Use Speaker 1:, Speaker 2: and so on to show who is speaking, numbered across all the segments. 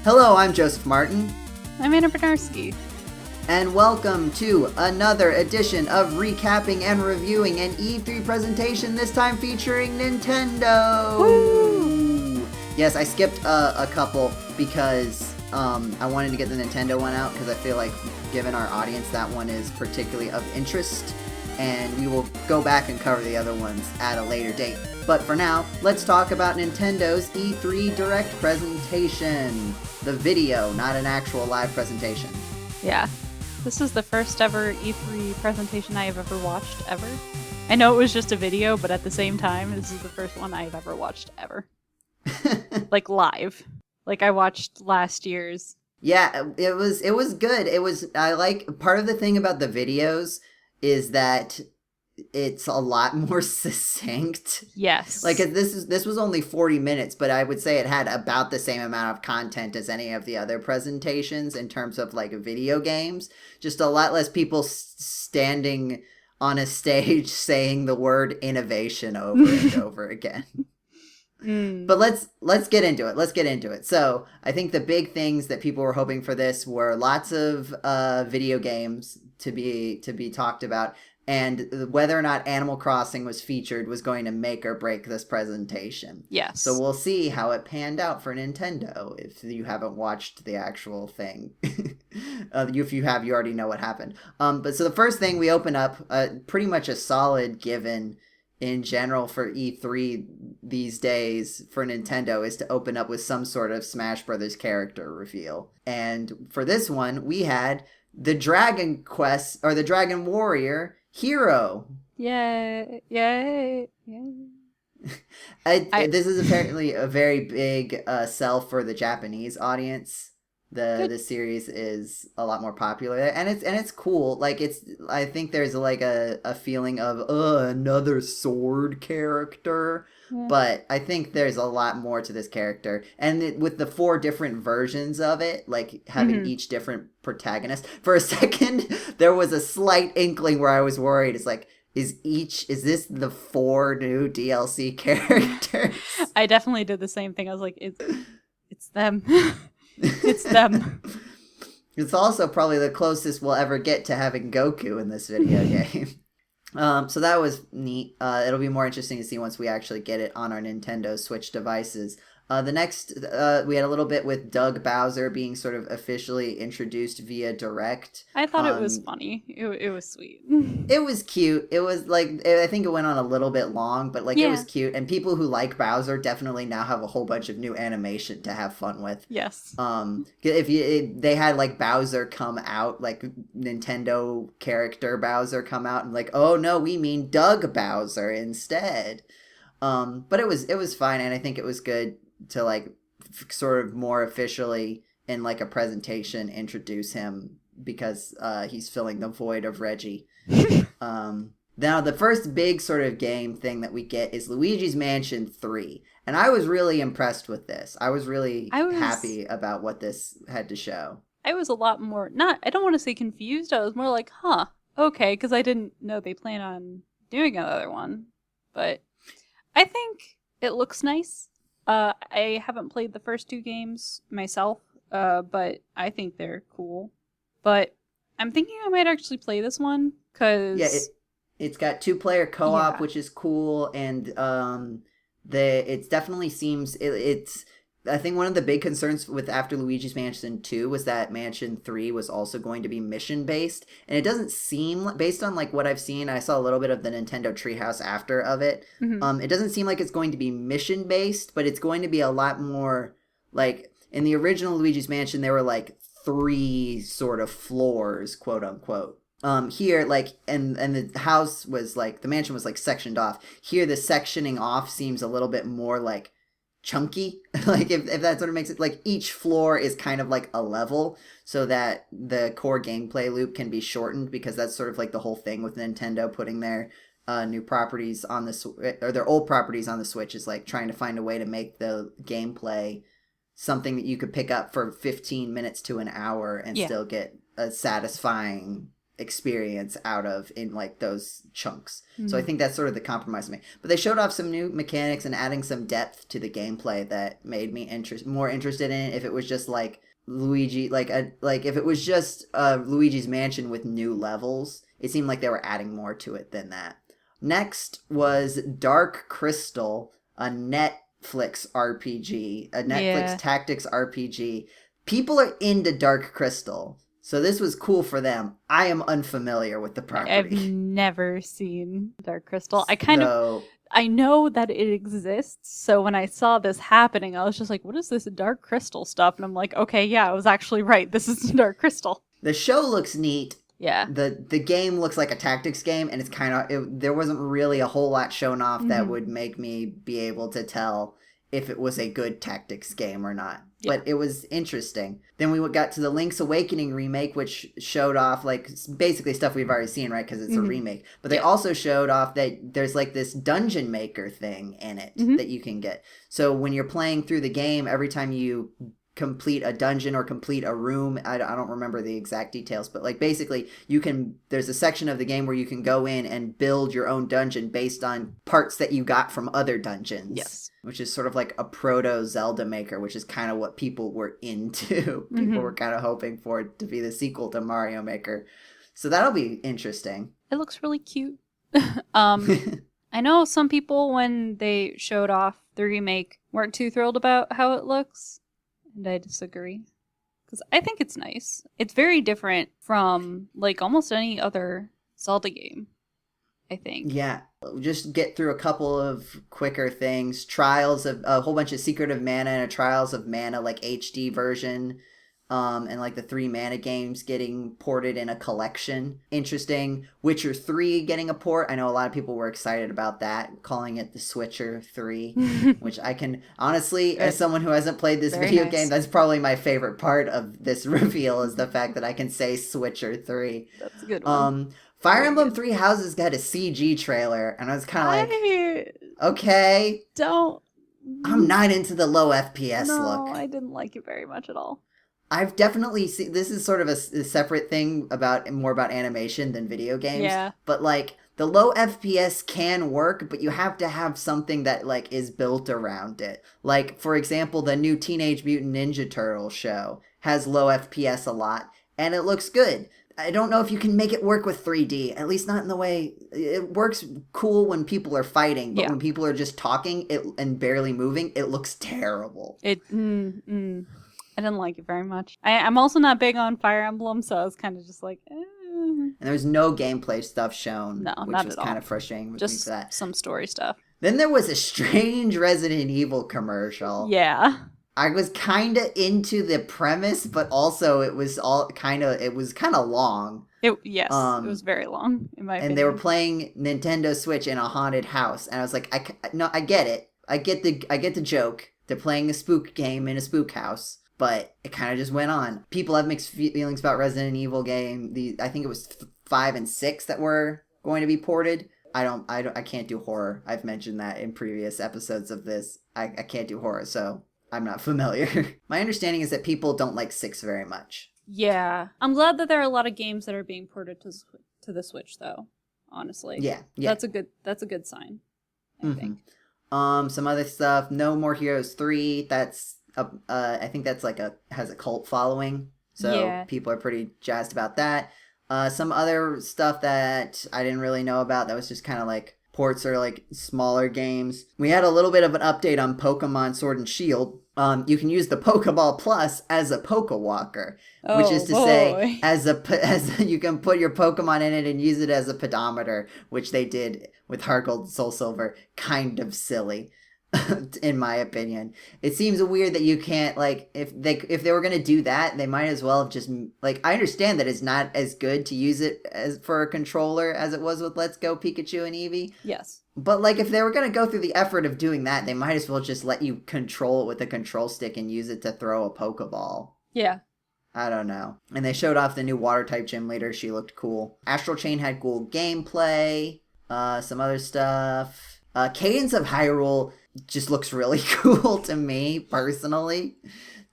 Speaker 1: Hello, I'm Joseph Martin.
Speaker 2: I'm Anna Bernarski.
Speaker 1: And welcome to another edition of Recapping and Reviewing an E3 presentation, this time featuring Nintendo!
Speaker 2: Woo!
Speaker 1: Yes, I skipped a couple because I wanted to get the Nintendo one out because I feel like, given our audience, that one is particularly of interest. And we will go back and cover the other ones at a later date. But for now, let's talk about Nintendo's E3 Direct presentation. The video, not an actual live presentation.
Speaker 2: Yeah. This is the first ever E3 presentation I have ever watched, ever. I know it was just a video, but at the same time, this is the first one I've ever watched, ever. Like, live. Like, I watched last year's.
Speaker 1: Yeah, it was good. I like, part of the thing about the videos is that it's a lot more succinct.
Speaker 2: Yes.
Speaker 1: Like, this was only 40 minutes, but I would say it had about the same amount of content as any of the other presentations in terms of, like, video games. Just a lot less people standing on a stage saying the word innovation over and over again. But let's get into it. So I think the big things that people were hoping for this were lots of video games to be talked about, and whether or not Animal Crossing was featured was going to make or break this presentation.
Speaker 2: Yes.
Speaker 1: So we'll see how it panned out for Nintendo if you haven't watched the actual thing. If you have, you already know what happened. But so the first thing we open up, pretty much a solid given in general for E3 these days for Nintendo, is to open up with some sort of Smash Brothers character reveal. And for this one, we had the Dragon Quest, or the Dragon Warrior Hero.
Speaker 2: Yay. Yay.
Speaker 1: This is apparently a very big sell for the Japanese audience. The series is a lot more popular, and it's cool. Like, I think there's like a feeling of another sword character, but I think there's a lot more to this character, and with the 4 different versions of it, like having each different protagonist. For a second, there was a slight inkling where I was worried. It's like, is this the 4 new DLC characters?
Speaker 2: I definitely did the same thing. I was like, it's them. It's them.
Speaker 1: It's also probably the closest we'll ever get to having Goku in this video game. So that was neat. It'll be more interesting to see once we actually get it on our Nintendo Switch devices. The next, we had a little bit with Doug Bowser being sort of officially introduced via Direct.
Speaker 2: I thought it was funny. It was sweet.
Speaker 1: It was cute. It was like, I think it went on a little bit long, but like, It was cute. And people who like Bowser definitely now have a whole bunch of new animation to have fun with.
Speaker 2: Yes.
Speaker 1: They had like Bowser come out, like Nintendo character Bowser come out, and like, oh no, we mean Doug Bowser instead. But it was fine, and I think it was good to like sort of more officially in like a presentation introduce him, because he's filling the void of Reggie. Now the first big sort of game thing that we get is Luigi's Mansion 3, and I was really impressed with this. I was happy about what this had to show.
Speaker 2: I was a lot more, I don't want to say confused, I was more like, okay, because I didn't know they plan on doing another one, but I think it looks nice. I haven't played the first 2 games myself, but I think they're cool. But I'm thinking I might actually play this one, because...
Speaker 1: Yeah, it's got 2-player co-op, which is cool, and it definitely seems... I think one of the big concerns with after Luigi's Mansion 2 was that Mansion 3 was also going to be mission-based, and it doesn't seem, based on like what I've seen, I saw a little bit of the Nintendo Treehouse after of it, it doesn't seem like it's going to be mission-based, but it's going to be a lot more, like, in the original Luigi's Mansion, there were like 3 sort of floors, quote-unquote. Here, like, and the house was like, the mansion was like sectioned off. Here, the sectioning off seems a little bit more like chunky, like if that sort of makes it, like each floor is kind of like a level, so that the core gameplay loop can be shortened, because that's sort of like the whole thing with Nintendo putting their new properties on the or their old properties on the Switch, is like trying to find a way to make the gameplay something that you could pick up for 15 minutes to an hour and still get a satisfying experience out of in like those chunks.
Speaker 2: Mm-hmm.
Speaker 1: So I think that's sort of the compromise I made. But they showed off some new mechanics and adding some depth to the gameplay that made me more interested in it. If it was just like Luigi, like if it was just Luigi's Mansion with new levels, it seemed like they were adding more to it than that. Next was Dark Crystal, a Netflix RPG, a Netflix tactics RPG. People are into Dark Crystal, so this was cool for them. I am unfamiliar with the property.
Speaker 2: I've never seen Dark Crystal. I know that it exists, so when I saw this happening, I was just like, what is this Dark Crystal stuff? And I'm like, okay, yeah, I was actually right. This is Dark Crystal.
Speaker 1: The show looks neat.
Speaker 2: Yeah.
Speaker 1: The game looks like a tactics game, and it's kind of... there wasn't really a whole lot shown off that would make me be able to tell if it was a good tactics game or not. Yeah. But it was interesting. Then we got to the Link's Awakening remake, which showed off, like, basically stuff we've already seen, right? Because it's a remake. But they also showed off that there's, like, this dungeon maker thing in it that you can get. So when you're playing through the game, every time you complete a dungeon or complete a room, I don't remember the exact details, but like basically there's a section of the game where you can go in and build your own dungeon based on parts that you got from other dungeons.
Speaker 2: Yes.
Speaker 1: Which is sort of like a proto Zelda Maker, which is kind of what people were into. People were kind of hoping for it to be the sequel to Mario Maker. So that'll be interesting.
Speaker 2: It looks really cute. I know some people, when they showed off the remake, weren't too thrilled about how it looks. And I disagree. Because I think it's nice. It's very different from, like, almost any other Zelda game, I think.
Speaker 1: Yeah. Just get through a couple of quicker things. A whole bunch of Secret of Mana and a Trials of Mana, like, HD version. And, like, the 3 Mana games getting ported in a collection. Interesting. Witcher 3 getting a port. I know a lot of people were excited about that, calling it the Switcher 3, which I can, honestly, as someone who hasn't played this video game, that's probably my favorite part of this reveal, is the fact that I can say Switcher 3.
Speaker 2: That's a good one.
Speaker 1: Fire Emblem Three Houses got a CG trailer, and I was kind of like, okay. I'm not into the low FPS look.
Speaker 2: No, I didn't like it very much at all.
Speaker 1: I've definitely seen, this is sort of a separate thing more about animation than video games.
Speaker 2: Yeah.
Speaker 1: But like the low FPS can work, but you have to have something that like is built around it. Like, for example, the new Teenage Mutant Ninja Turtle show has low FPS a lot, and it looks good. I don't know if you can make it work with 3D, at least not in the way... It works cool when people are fighting, but when people are just talking and barely moving, it looks terrible.
Speaker 2: I didn't like it very much. I'm also not big on Fire Emblem, so I was kind of just like,
Speaker 1: And there was no gameplay stuff shown, which was kind of frustrating with
Speaker 2: just
Speaker 1: me for that.
Speaker 2: Some story stuff.
Speaker 1: Then there was a strange Resident Evil commercial.
Speaker 2: Yeah.
Speaker 1: I was kind of into the premise, but also it was kind of long.
Speaker 2: It was very long, in my opinion.
Speaker 1: And they were playing Nintendo Switch in a haunted house, and I was like, I get it. I get the joke. They're playing a spook game in a spook house. But it kind of just went on. People have mixed feelings about Resident Evil game. I think it was 5 and 6 that were going to be ported. I can't do horror. I've mentioned that in previous episodes of this. I can't do horror, so I'm not familiar. My understanding is that people don't like 6 very much.
Speaker 2: Yeah. I'm glad that there are a lot of games that are being ported to the Switch, though. Honestly.
Speaker 1: Yeah.
Speaker 2: That's a good sign, I think.
Speaker 1: Some other stuff. No More Heroes 3. I think that's has a cult following, so people are pretty jazzed about that. Some other stuff that I didn't really know about that was just kind of like ports or like smaller games. We had a little bit of an update on Pokemon Sword and Shield. You can use the Pokeball Plus as a Pokewalker, which is to say, as you can put your Pokemon in it and use it as a pedometer, which they did with Heart Gold and Soul Silver. Kind of silly. In my opinion, it seems weird that you can't, like, if they were gonna do that, they might as well have just, like, I understand that it's not as good to use it as for a controller as it was with Let's Go Pikachu and Eevee.
Speaker 2: Yes.
Speaker 1: But like, if they were gonna go through the effort of doing that, they might as well just let you control it with a control stick and use it to throw a Pokeball.
Speaker 2: Yeah.
Speaker 1: I don't know. And they showed off the new water type gym leader. She looked cool. Astral Chain had cool gameplay. Some other stuff. Cadence of Hyrule just looks really cool to me, personally.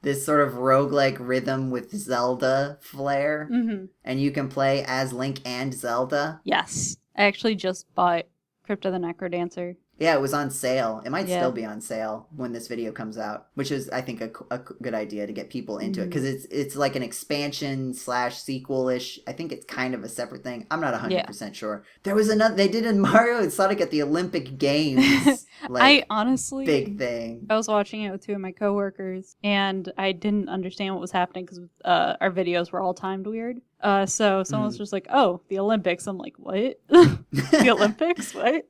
Speaker 1: this sort of roguelike rhythm with Zelda flair.
Speaker 2: Mm-hmm.
Speaker 1: And you can play as Link and Zelda.
Speaker 2: Yes. I actually just bought Crypt of the Necrodancer.
Speaker 1: Yeah, it was on sale. It might
Speaker 2: Yeah.
Speaker 1: still be on sale when this video comes out, which is, I think, a good idea to get people into it, because it's like an expansion / sequel-ish. I think it's kind of a separate thing. I'm not 100% sure. There was another, they did in Mario and Sonic at the Olympic Games.
Speaker 2: I honestly,
Speaker 1: big thing.
Speaker 2: I was watching it with two of my coworkers, and I didn't understand what was happening because our videos were all timed weird. So someone was just like, "Oh, the Olympics." I'm like, "What? The Olympics? What?"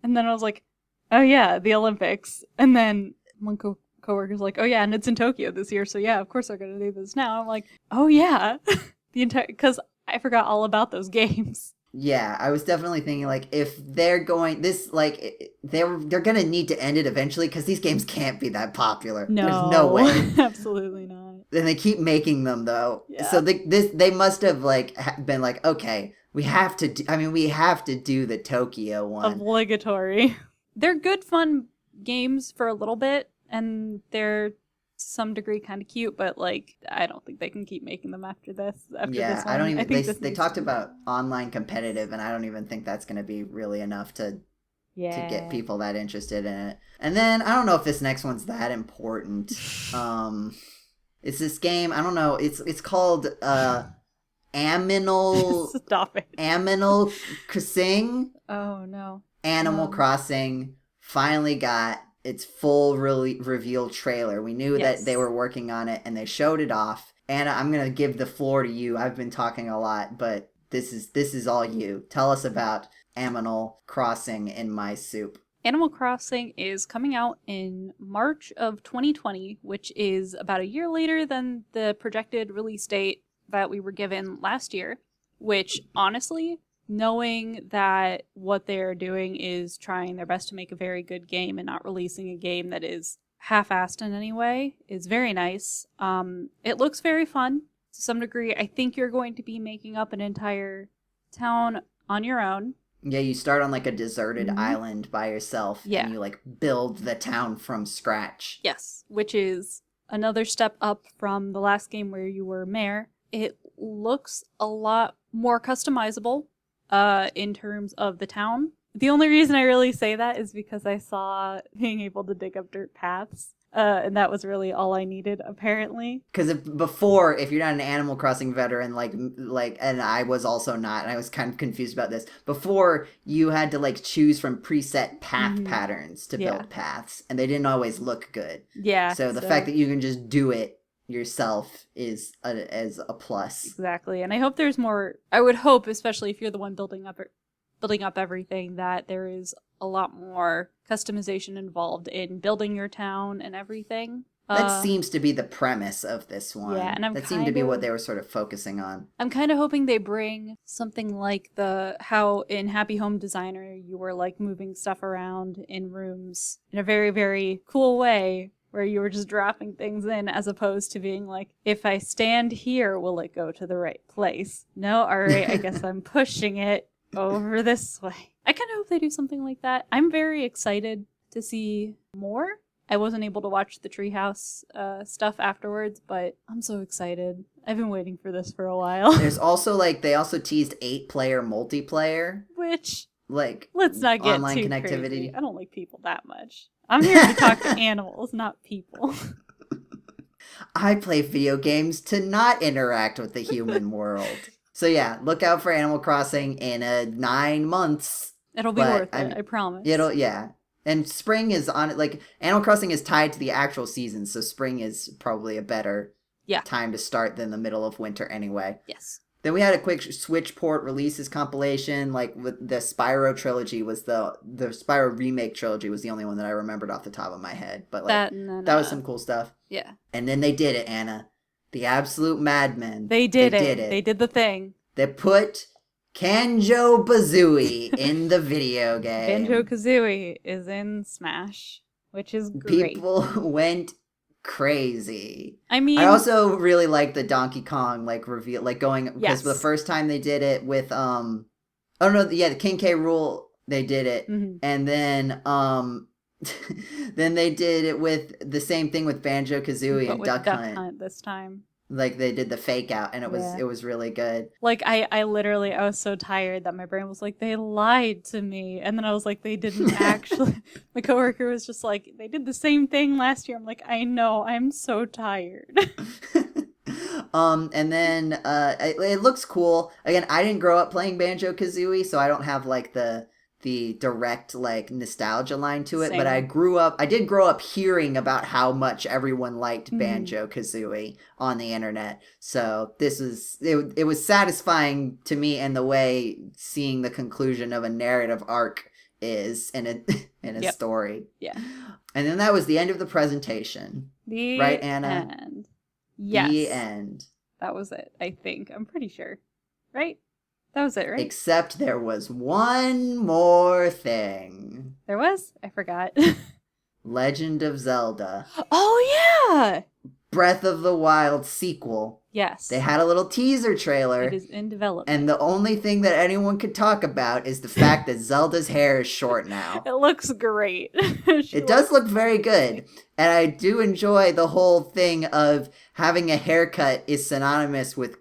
Speaker 2: And then I was like, "Oh yeah, the Olympics." And then one coworker's like, "Oh yeah, and it's in Tokyo this year, so yeah, of course they're gonna do this now." I'm like, "Oh yeah," because I forgot all about those games.
Speaker 1: Yeah, I was definitely thinking, like, if they're going this, like, they're gonna need to end it eventually, because these games can't be that popular.
Speaker 2: No,
Speaker 1: there's no way.
Speaker 2: Absolutely not.
Speaker 1: And they keep making them though,
Speaker 2: Yeah.
Speaker 1: so they must have like been like, okay, we have to do the Tokyo one.
Speaker 2: Obligatory. They're good, fun games for a little bit, and they're to some degree kind of cute, but like I don't think they can keep making them after this.
Speaker 1: Yeah, I don't even. They talked about online competitive, and I don't even think that's going to be really enough to get people that interested in it. And then I don't know if this next one's that important. It's this game. I don't know. It's called Aminal.
Speaker 2: Stop it.
Speaker 1: Aminal Crossing.
Speaker 2: Oh no.
Speaker 1: Animal Crossing finally got its full reveal trailer. We knew that they were working on it, and they showed it off. Anna, I'm gonna give the floor to you. I've been talking a lot, but this is all you. Tell us about Animal Crossing in my soup.
Speaker 2: Animal Crossing is coming out in March of 2020, which is about a year later than the projected release date that we were given last year, which honestly, knowing that what they're doing is trying their best to make a very good game and not releasing a game that is half-assed in any way is very nice. It looks very fun to some degree. I think you're going to be making up an entire town on your own.
Speaker 1: Yeah, you start on like a deserted island by yourself, and you like build the town from scratch.
Speaker 2: Yes, which is another step up from the last game where you were mayor. It looks a lot more customizable in terms of the town. The only reason I really say that is because I saw being able to dig up dirt paths. And that was really all I needed, apparently.
Speaker 1: Because if you're not an Animal Crossing veteran, like, and I was also not, and I was kind of confused about this. Before, you had to like choose from preset path patterns to build paths, and they didn't always look good.
Speaker 2: Yeah.
Speaker 1: So the fact that you can just do it yourself is as a plus.
Speaker 2: Exactly, and I hope there's more. I would hope, especially if you're the one building up everything, that there is a lot more customization involved in building your town and everything.
Speaker 1: That seems to be the premise of this one.
Speaker 2: Yeah, and
Speaker 1: that seemed to be what they were sort of focusing on.
Speaker 2: I'm kind of hoping they bring something like how in Happy Home Designer you were like moving stuff around in rooms in a very, very cool way, where you were just dropping things in, as opposed to being like, if I stand here, will it go to the right place? No, all right, I guess I'm pushing it over this way. I kind of hope they do something like that. I'm very excited to see more. I wasn't able to watch the Treehouse stuff afterwards, but I'm so excited. I've been waiting for this for a while.
Speaker 1: There's also they also teased 8-player multiplayer,
Speaker 2: which
Speaker 1: like
Speaker 2: let's not get
Speaker 1: online
Speaker 2: too
Speaker 1: connectivity.
Speaker 2: Crazy. I don't like people that much. I'm here to talk to animals, not people.
Speaker 1: I play video games to not interact with the human world. So yeah, look out for Animal Crossing in 9 months.
Speaker 2: It'll be worth it, I promise.
Speaker 1: And spring is on it. Like, Animal Crossing is tied to the actual season, so spring is probably a better time to start than the middle of winter anyway.
Speaker 2: Yes.
Speaker 1: Then we had a quick Switch port releases compilation. Like, with the Spyro trilogy was the Spyro remake trilogy was the only one that I remembered off the top of my head. But like that was some cool stuff.
Speaker 2: Yeah.
Speaker 1: And then they did it, Anna. The absolute madmen.
Speaker 2: They did it. They did the thing.
Speaker 1: They put Banjo-Kazooie in the video game.
Speaker 2: Banjo-Kazooie is in Smash, which is great.
Speaker 1: People went crazy.
Speaker 2: I mean,
Speaker 1: I also really like the Donkey Kong reveal, going, because the first time they did it with the King K. Rool, they did it, and then Then they did it with the same thing with Banjo-Kazooie
Speaker 2: But
Speaker 1: and
Speaker 2: with
Speaker 1: Duck Hunt.
Speaker 2: Hunt this time.
Speaker 1: Like they did the fake out, and
Speaker 2: Yeah.
Speaker 1: it was really good.
Speaker 2: Like I literally I was so tired that my brain was like, they lied to me. And then I was like, they didn't actually. My coworker was just like, they did the same thing last year. I'm like, I know, I'm so tired.
Speaker 1: And then it looks cool. Again, I didn't grow up playing Banjo-Kazooie, so I don't have like the direct like nostalgia line to it, but
Speaker 2: Same.
Speaker 1: I did grow up hearing about how much everyone liked
Speaker 2: Mhm.
Speaker 1: Banjo-Kazooie on the internet. So it was satisfying to me in the way seeing the conclusion of a narrative arc is in a in a
Speaker 2: Yep.
Speaker 1: story.
Speaker 2: Yeah.
Speaker 1: And then that was the end of the presentation.
Speaker 2: The
Speaker 1: Right, Anna?
Speaker 2: end. Yes.
Speaker 1: The end.
Speaker 2: That was it, I think. I'm pretty sure. Right? That was it, right?
Speaker 1: Except there was one more thing.
Speaker 2: There was? I forgot.
Speaker 1: Legend of Zelda.
Speaker 2: Oh, yeah!
Speaker 1: Breath of the Wild sequel.
Speaker 2: Yes.
Speaker 1: They had a little teaser trailer.
Speaker 2: It is in development.
Speaker 1: And the only thing that anyone could talk about is the fact that Zelda's hair is short now.
Speaker 2: It looks great.
Speaker 1: It does look very good. And I do enjoy the whole thing of having a haircut is synonymous with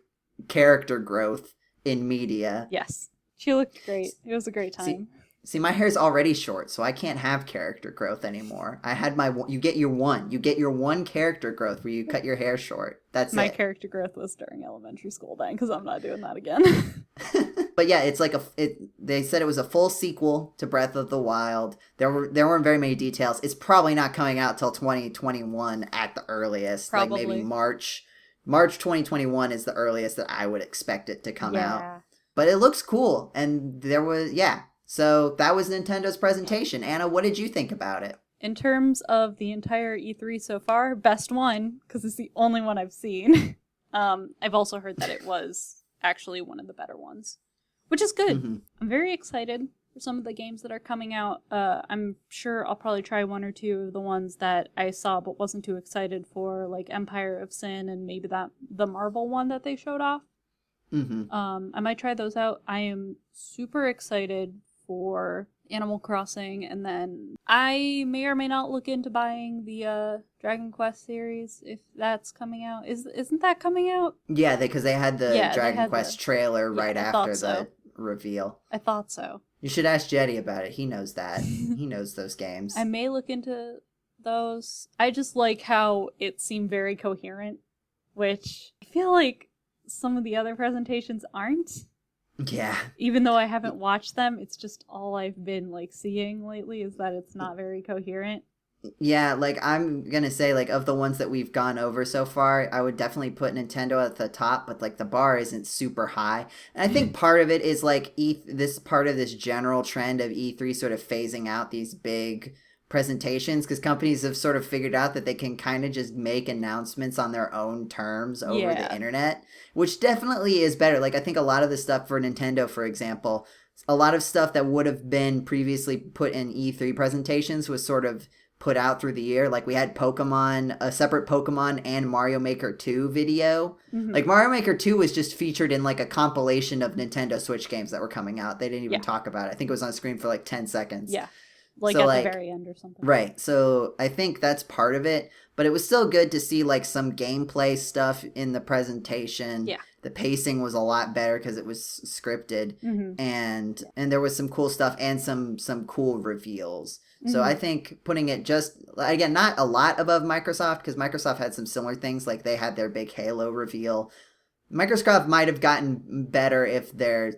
Speaker 1: character growth in media.
Speaker 2: Yes. She looked great. It was a great time.
Speaker 1: See, my hair's already short, so I can't have character growth anymore. I had you get your one character growth where you cut your hair short. That's
Speaker 2: my
Speaker 1: it.
Speaker 2: character growth was during elementary school then, because I'm not doing that again.
Speaker 1: But yeah, it's like they said it was a full sequel to Breath of the Wild. There weren't very many details. It's probably not coming out till 2021 at the earliest.
Speaker 2: Probably.
Speaker 1: Like maybe March 2021 is the earliest that I would expect it to come out. But it looks cool, and there was So that was Nintendo's presentation. Anna, what did you think about it?
Speaker 2: In terms of the entire E3 so far, best one, because it's the only one I've seen. I've also heard that it was actually one of the better ones, which is good.
Speaker 1: Mm-hmm.
Speaker 2: I'm very excited for some of the games that are coming out. I'm sure I'll probably try one or two of the ones that I saw but wasn't too excited for, like Empire of Sin and maybe the Marvel one that they showed off.
Speaker 1: Mm-hmm.
Speaker 2: I might try those out. I am super excited for Animal Crossing, and then I may or may not look into buying the Dragon Quest series if that's coming out. Isn't that coming out?
Speaker 1: Yeah, because they had the Dragon Quest trailer right after the reveal.
Speaker 2: I thought so.
Speaker 1: You should ask Jetty about it. He knows that. He knows those games.
Speaker 2: I may look into those. I just like how it seemed very coherent, which I feel like some of the other presentations aren't.
Speaker 1: Yeah.
Speaker 2: Even though I haven't watched them, it's just all I've been like seeing lately is that it's not very coherent.
Speaker 1: Yeah, like I'm gonna say, like of the ones that we've gone over so far, I would definitely put Nintendo at the top, but like the bar isn't super high. And I think part of it is like this part of this general trend of E3 sort of phasing out these big presentations, because companies have sort of figured out that they can kind of just make announcements on their own terms over the internet, which definitely is better. Like I think a lot of the stuff for Nintendo, for example, a lot of stuff that would have been previously put in E3 presentations was sort of put out through the year. Like we had a separate Pokemon and Mario Maker 2 video. Mm-hmm. Like Mario Maker 2 was just featured in like a compilation of Nintendo Switch games that were coming out. They didn't even talk about it. I think it was on screen for like 10 seconds.
Speaker 2: Yeah. Like at the very end or something.
Speaker 1: Right. So I think that's part of it. But it was still good to see like some gameplay stuff in the presentation.
Speaker 2: Yeah.
Speaker 1: The pacing was a lot better because it was scripted.
Speaker 2: Mm-hmm.
Speaker 1: And there was some cool stuff and some cool reveals. So I think putting it just, again, not a lot above Microsoft, because Microsoft had some similar things. Like they had their big Halo reveal. Microsoft might have gotten better if their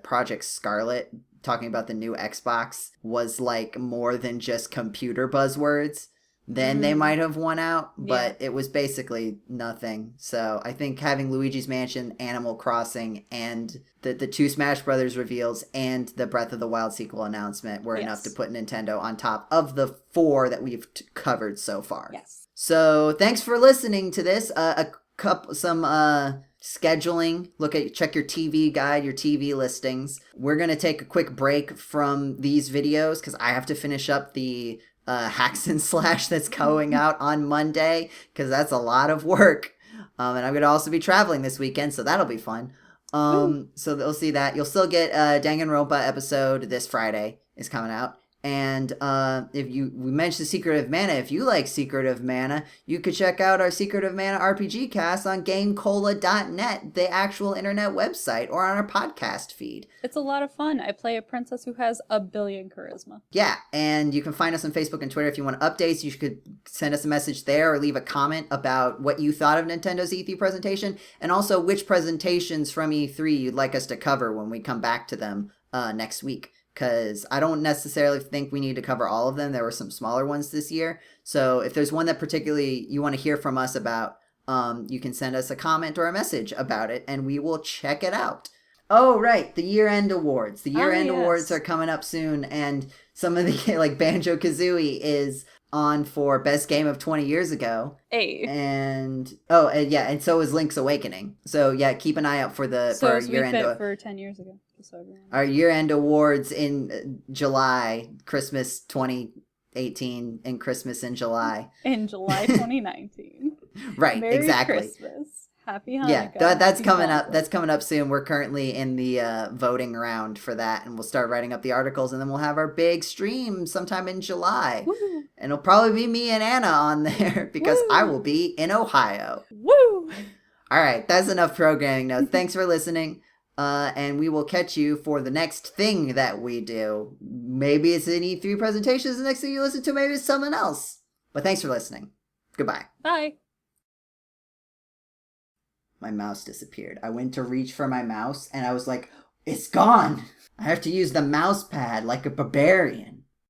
Speaker 1: Project Scarlet, talking about the new Xbox, was like more than just computer buzzwords. Then they might have won out, but it was basically nothing. So I think having Luigi's Mansion, Animal Crossing, and the two Smash Brothers reveals and the Breath of the Wild sequel announcement were enough to put Nintendo on top of the 4 that we've covered so far.
Speaker 2: Yes.
Speaker 1: So thanks for listening to this. Some scheduling. Check your TV guide, your TV listings. We're going to take a quick break from these videos because I have to finish up the Hacks and Slash that's going out on Monday, because that's a lot of work. And I'm going to also be traveling this weekend, so that'll be fun. So they'll see that. You'll still get a Danganronpa episode this Friday is coming out. And we mentioned Secret of Mana. If you like Secret of Mana, you could check out our Secret of Mana RPG cast on GameCola.net, the actual internet website, or on our podcast feed.
Speaker 2: It's a lot of fun. I play a princess who has a billion charisma.
Speaker 1: Yeah, and you can find us on Facebook and Twitter. If you want updates, you could send us a message there or leave a comment about what you thought of Nintendo's E3 presentation, and also which presentations from E3 you'd like us to cover when we come back to them next week. Because I don't necessarily think we need to cover all of them. There were some smaller ones this year. So if there's one that particularly you want to hear from us about, you can send us a comment or a message about it, and we will check it out. Oh, right. The year-end awards. The year-end awards are coming up soon, and some of the, like, Banjo-Kazooie is on for Best Game of 20 Years Ago.
Speaker 2: Hey.
Speaker 1: And so is Link's Awakening. So, yeah, keep an eye out for our year-end
Speaker 2: for 10 years ago.
Speaker 1: Our year-end awards in July, Christmas 2018, and Christmas in July.
Speaker 2: In July 2019.
Speaker 1: Right,
Speaker 2: Merry
Speaker 1: exactly.
Speaker 2: Christmas. Happy Hanukkah.
Speaker 1: Yeah, that's coming up. That's coming up soon. We're currently in the voting round for that, and we'll start writing up the articles, and then we'll have our big stream sometime in July.
Speaker 2: Woo.
Speaker 1: And it'll probably be me and Anna on there because I will be in Ohio.
Speaker 2: Woo!
Speaker 1: All right, that's enough programming now. Thanks for listening. And we will catch you for the next thing that we do. Maybe it's an E3 presentation. The next thing you listen to, maybe it's something else. But thanks for listening. Goodbye.
Speaker 2: Bye.
Speaker 1: My mouse disappeared. I went to reach for my mouse, and I was like, it's gone. I have to use the mouse pad like a barbarian.